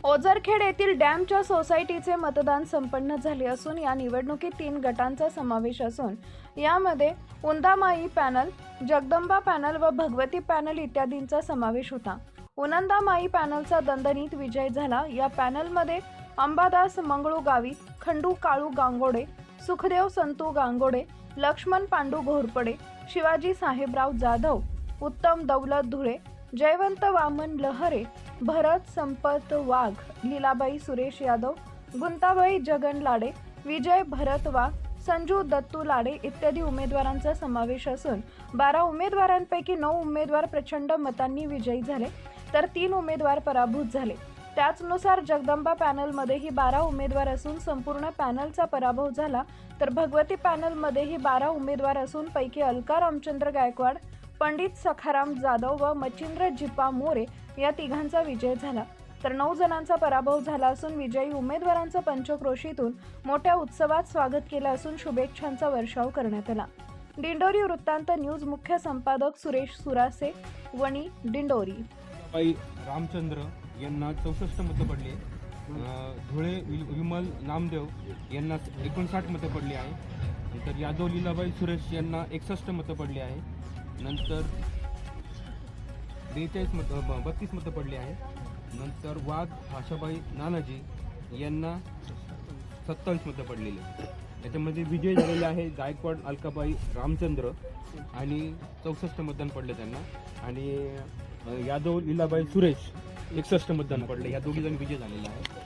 ओझरखेड येथील डॅमच्या सोसायटीचे मतदान संपन्न झाले असून या निवडणुकीत 3 गटांचा समावेश असून यामध्ये उंदामाई पॅनल, जगदंबा पॅनल व भगवती पॅनल इत्यादींचा समावेश होता। उनंदामाई पॅनलचा दणदणीत विजय झाला। या पॅनलमध्ये अंबादास मंगळू गावी, खंडू काळू गांगोडे, सुखदेव संतू गांगोडे, लक्ष्मण पांडू घोरपडे, शिवाजी साहेबराव जाधव, उत्तम दौलत धुळे, जयवंत वामन लहरे, भरत संपत वाघ, लीलाबाई सुरेश यादव, गुंताबाई जगन लाडे, विजय भरत वाघ, संजू दत्तू लाडे इत्यादी उमेदवारांचा समावेश असून 12 उमेदवारांपैकी 9 उमेदवार प्रचंड मतांनी विजयी झाले तर 3 उमेदवार पराभूत झाले। त्याचनुसार जगदंबा पॅनलमध्येही 12 उमेदवार असून संपूर्ण पॅनलचा पराभव झाला तर भगवती पॅनलमध्येही 12 उमेदवार असून पैकी अलका रामचंद्र गायकवाड, पंडित सखाराम जाधव व मच्छिंद्र जिप्पा मोरे या तिघांचा विजय झाला तर 9 जणांचा पराभव झाला असून विजयी उमेदवारांचं पंचक्रोशीतून मोठ्या उत्सवात स्वागत केलं असून शुभेच्छांचा वर्षाव करण्यात आला। दिंडोरी वृत्तांत न्यूज मुख्य संपादक सुरेश सुरासे, वणी, दिंडोरी। रामचंद्र यांना 64 मतं पडली। धुळे विमल नामदेव यांना 59 मतं पडली आहे। नंतर यादव लीलाबाई सुरेश यांना 61 मतं पडली आहे। नंतर 32 मतं पडली आहे। नंतर वाघ भाषाबाई नानाजी यांना 27 मतं पडलेली। त्याच्यामध्ये विजय झालेले आहे गायकवाड अलकाबाई रामचंद्र आणि 64 मतदान पडले त्यांना, आणि यादव लीलाबाई सुरेश 61 मतदान पडले। या दोघी जण विजय झालेले आहे।